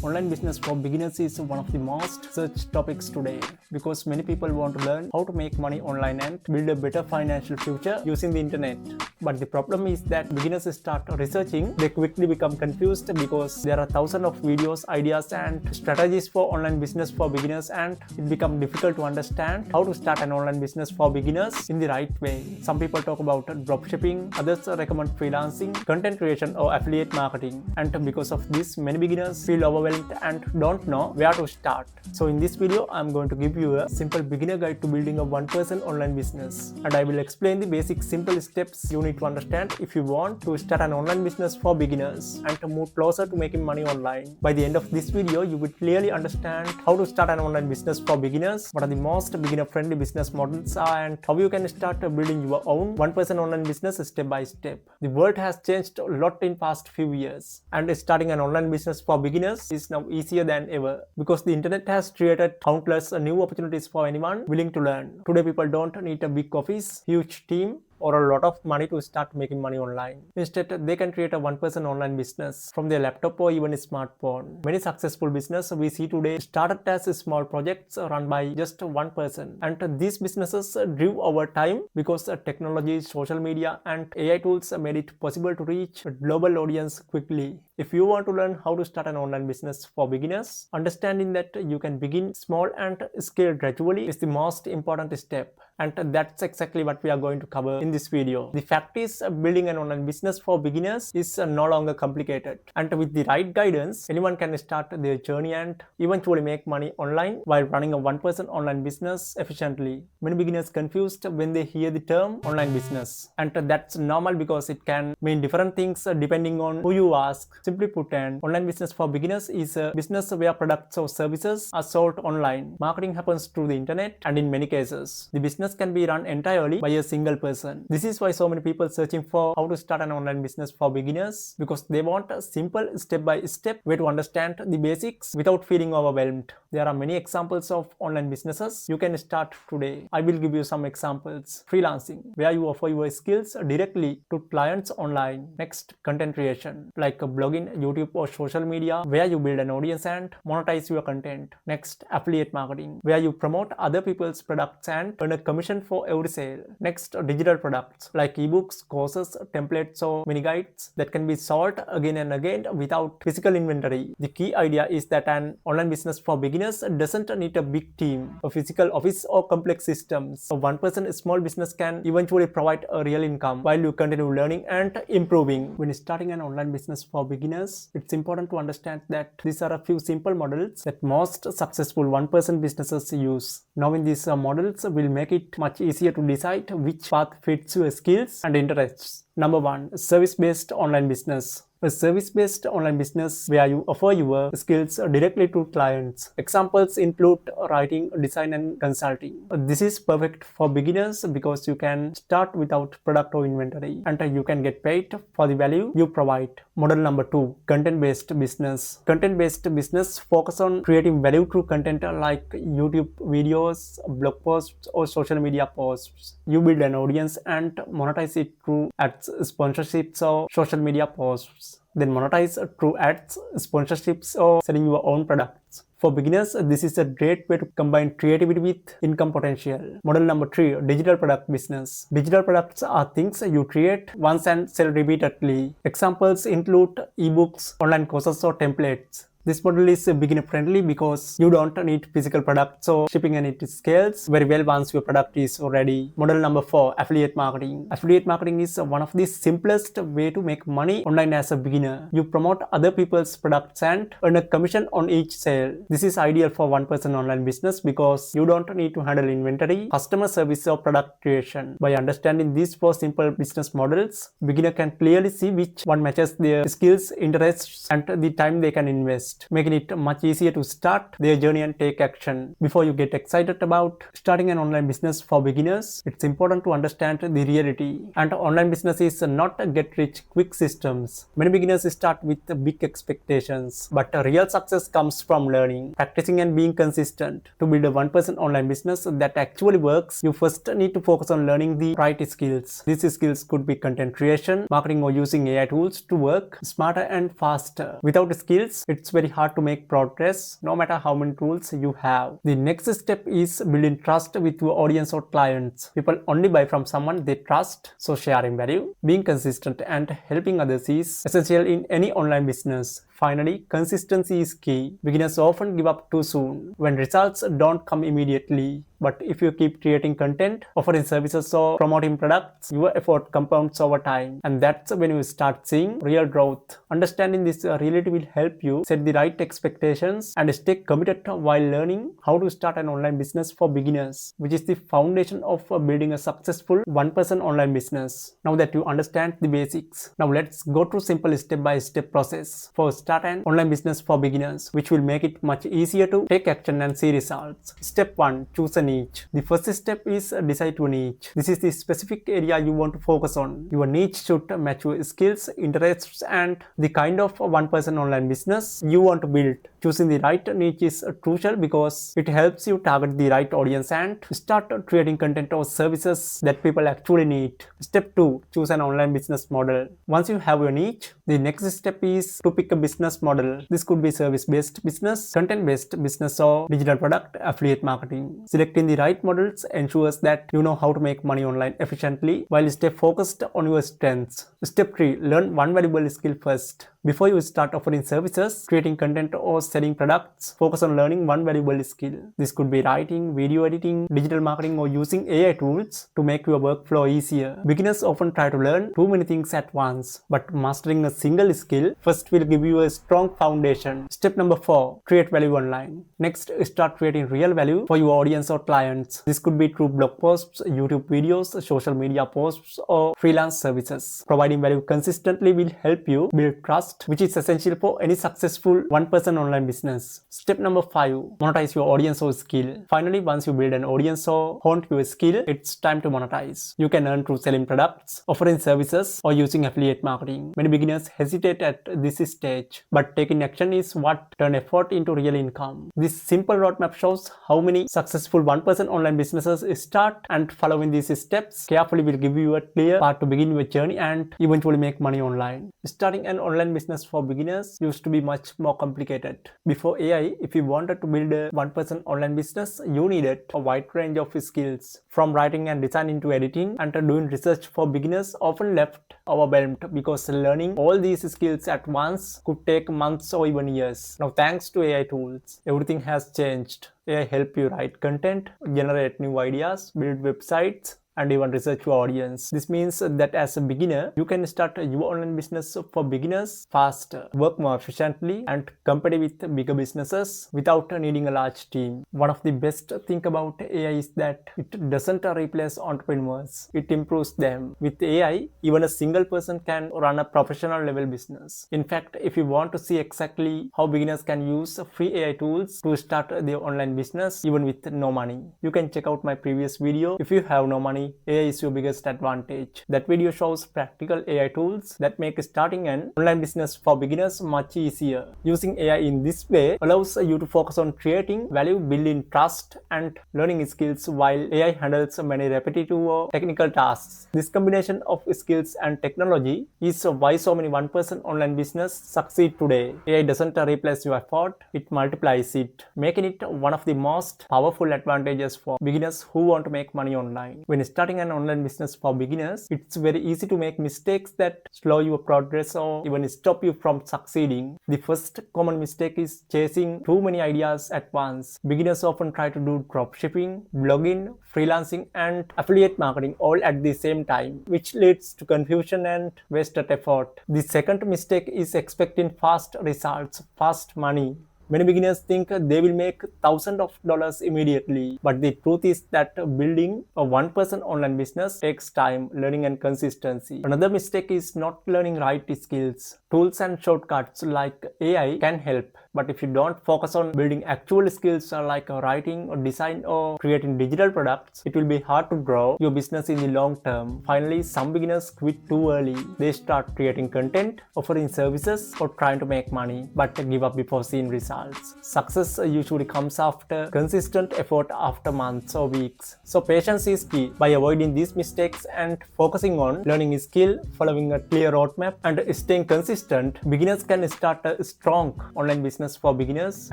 Online business for beginners is one of the most searched topics today because many people want to learn how to make money online and build a better financial future using the internet. But the problem is that beginners start researching, they quickly become confused because there are thousands of videos, ideas and strategies for online business for beginners, and it becomes difficult to understand how to start an online business for beginners in the right way. Some people talk about dropshipping, others recommend freelancing, content creation or affiliate marketing, and because of this many beginners feel overwhelmed and don't know where to start. So in this video I'm going to give you a simple beginner guide to building a one-person online business, and I will explain the basic simple steps you need to understand if you want to start an online business for beginners and to move closer to making money online. By the end of this video you will clearly understand how to start an online business for beginners, what are the most beginner friendly business models are, and how you can start building your own one-person online business step by step. The world has changed a lot in past few years, and starting an online business for beginners is now easier than ever because the internet has created countless new opportunities for anyone willing to learn. Today people don't need a big office, huge team or a lot of money to start making money online. Instead, they can create a one-person online business from their laptop or even a smartphone. Many successful businesses we see today started as small projects run by just one person, and these businesses grew over time because technology, social media and AI tools made it possible to reach a global audience quickly. If you want to learn how to start an online business for beginners, understanding that you can begin small and scale gradually is the most important step, and that's exactly what we are going to cover in this video. The fact is, building an online business for beginners is no longer complicated, and with the right guidance anyone can start their journey and eventually make money online while running a one-person online business efficiently. Many beginners confused when they hear the term online business, and that's normal because it can mean different things depending on who you ask. Simply put, an online business for beginners is a business where products or services are sold online. Marketing happens through the internet, and in many cases the business can be run entirely by a single person. This is why so many people searching for how to start an online business for beginners, because they want a simple step-by-step way to understand the basics without feeling overwhelmed. There are many examples of online businesses you can start today. I will give you some examples. Freelancing, where you offer your skills directly to clients online. Next, content creation, like blogging, YouTube or social media, where you build an audience and monetize your content. Next, affiliate marketing, where you promote other people's products and earn a commission for every sale. Next, digital products like ebooks, courses, templates or mini guides that can be sold again and again without physical inventory. The key idea is that an online business for beginners doesn't need a big team, a physical office or complex systems. A one-person small business can eventually provide a real income while you continue learning and improving. When starting an online business for beginners, it's important to understand that these are a few simple models that most successful one-person businesses use. Knowing these models will make it much easier to decide which path fits your skills and interests. Number 1. Service-based online business. A service-based online business where you offer your skills directly to clients. Examples include writing, design and consulting. This is perfect for beginners because you can start without product or inventory, and you can get paid for the value you provide. Model number 2. Content-based business. Content-based business focus on creating value through content like YouTube videos, blog posts or social media posts. You build an audience and monetize it through ads, sponsorships or social media posts. Then monetize through ads, sponsorships or selling your own products. For beginners, this is a great way to combine creativity with income potential. Model number 3. Digital product business. Digital products are things you create once and sell repeatedly. Examples include ebooks, online courses or templates. This model is beginner friendly because you don't need physical products, so shipping and it scales very well once your product is ready. Model number 4. Affiliate marketing. Affiliate marketing is one of the simplest way to make money online as a beginner. You promote other people's products and earn a commission on each sale. This is ideal for one-person online business because you don't need to handle inventory, customer service or product creation. By understanding these 4 simple business models, beginner can clearly see which one matches their skills, interests and the time they can invest, making it much easier to start their journey and take action. Before you get excited about starting an online business for beginners, it's important to understand the reality. And online business is not a get-rich-quick systems. Many beginners start with big expectations, but real success comes from learning, practicing and being consistent. To build a one-person online business that actually works, you first need to focus on learning the right skills. These skills could be content creation, marketing or using AI tools to work smarter and faster. Without skills, it's very very hard to make progress no matter how many tools you have. The next step is building trust with your audience or clients. People only buy from someone they trust, so sharing value, being consistent, and helping others is essential in any online business. Finally, consistency is key. Beginners often give up too soon when results don't come immediately. But if you keep creating content, offering services, or promoting products, your effort compounds over time. And that's when you start seeing real growth. Understanding this reality will help you set the right expectations and stay committed while learning how to start an online business for beginners, which is the foundation of building a successful one-person online business. Now that you understand the basics, now let's go through simple step-by-step process for start an online business for beginners, which will make it much easier to take action and see results. Step 1. Choose a niche. The first step is decide your niche. This is the specific area you want to focus on. Your niche should match your skills, interests, and the kind of one-person online business you want to build. Choosing the right niche is crucial because it helps you target the right audience and start creating content or services that people actually need. Step 2. Choose an online business model. Once you have your niche, the next step is to pick a business model. This could be service-based business, content-based business, or digital product affiliate marketing. Selecting the right models ensures that you know how to make money online efficiently while stay focused on your strengths. Step 3. Learn one valuable skill first. Before you start offering services, creating content, or selling products, focus on learning one valuable skill. This could be writing, video editing, digital marketing, or using AI tools to make your workflow easier. Beginners often try to learn too many things at once, but mastering a single skill first will give you a strong foundation. Step number 4. Create value online. Next, start creating real value for your audience or clients. This could be through blog posts, YouTube videos, social media posts, or freelance services. Providing value consistently will help you build trust, which is essential for any successful one-person online business. Step number 5. Monetize your audience or skill. Finally, once you build an audience or hone your skill, it's time to monetize. You can earn through selling products, offering services, or using affiliate marketing. Many beginners hesitate at this stage, but taking action is what turns effort into real income. This simple roadmap shows how many successful one-person online businesses start, and following these steps carefully will give you a clear path to begin your journey and eventually make money online. Starting an online business for beginners used to be much more complicated. Before AI, if you wanted to build a one-person online business, you needed a wide range of skills, from writing and designing to editing, and doing research for beginners often left overwhelmed because learning all these skills at once could take months or even years. Now, thanks to AI tools, everything has changed. AI help you write content, generate new ideas, build websites, and even research your audience. This means that as a beginner, you can start your online business for beginners faster, work more efficiently, and compete with bigger businesses without needing a large team. One of the best things about AI is that it doesn't replace entrepreneurs, it improves them. With AI, even a single person can run a professional level business. In fact, if you want to see exactly how beginners can use free AI tools to start their online business even with no money, you can check out my previous video. If you have no money, AI is your biggest advantage. That video shows practical AI tools that make starting an online business for beginners much easier. Using AI in this way allows you to focus on creating value, building trust, and learning skills while AI handles many repetitive or technical tasks. This combination of skills and technology is why so many one-person online business succeed today. AI doesn't replace your effort, it multiplies it, making it one of the most powerful advantages for beginners who want to make money online. When starting an online business for beginners, it's very easy to make mistakes that slow your progress or even stop you from succeeding. The first common mistake is chasing too many ideas at once. Beginners often try to do dropshipping, blogging, freelancing, and affiliate marketing all at the same time, which leads to confusion and wasted effort. The second mistake is expecting fast results, fast money. Many beginners think they will make thousands of dollars immediately, but the truth is that building a one-person online business takes time, learning, and consistency. Another mistake is not learning right skills. Tools and shortcuts like AI can help, but if you don't focus on building actual skills like writing or design or creating digital products, it will be hard to grow your business in the long term. Finally, some beginners quit too early. They start creating content, offering services, or trying to make money, but give up before seeing results. Success usually comes after consistent effort after months or weeks. So patience is key. By avoiding these mistakes and focusing on learning a skill, following a clear roadmap, and staying consistent, beginners can start a strong online business business for beginners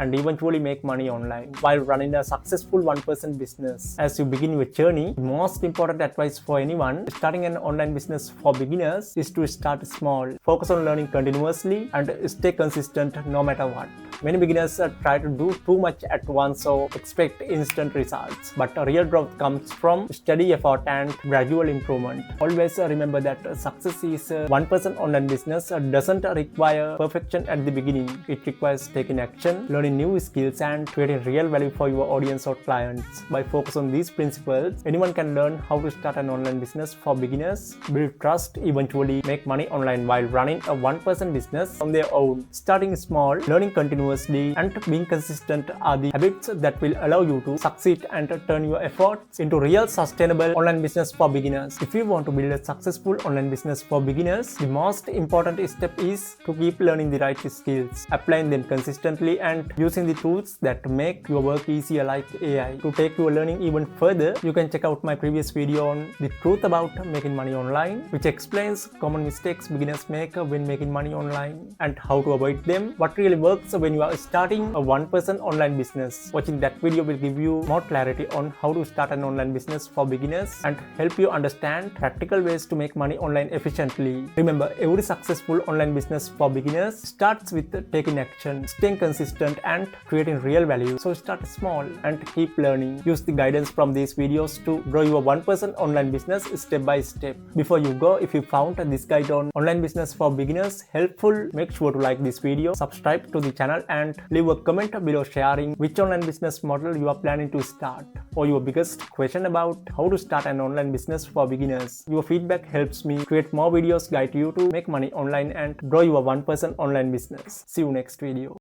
and eventually make money online while running a successful 1% business. As you begin your journey, the most important advice for anyone starting an online business for beginners is to start small, focus on learning continuously, and stay consistent no matter what. Many beginners try to do too much at once or expect instant results, but real growth comes from steady effort and gradual improvement. Always remember that success is 1% online business doesn't require perfection at the beginning. It requires taking action, learning new skills, and creating real value for your audience or clients. By focusing on these principles, anyone can learn how to start an online business for beginners, build trust, eventually make money online while running a 1% business on their own. Starting small, learning continuously, and being consistent are the habits that will allow you to succeed and turn your efforts into real sustainable online business for beginners. If you want to build a successful online business for beginners, the most important step is to keep learning the right skills, applying them consistently, and using the tools that make your work easier like AI. To take your learning even further, you can check out my previous video on the truth about making money online, which explains common mistakes beginners make when making money online and how to avoid them, what really works when you are starting a 1% online business. Watching that video will give you more clarity on how to start an online business for beginners and help you understand practical ways to make money online efficiently. Remember, every successful online business for beginners starts with taking action, staying consistent, and creating real value. So start small and keep learning. Use the guidance from these videos to grow your 1% online business step by step. Before you go, if you found this guide on online business for beginners helpful, make sure to like this video, subscribe to the channel, and leave a comment below sharing which online business model you are planning to start or your biggest question about how to start an online business for beginners. Your feedback helps me create more videos guide you to make money online and grow your 1% online business. See you next video.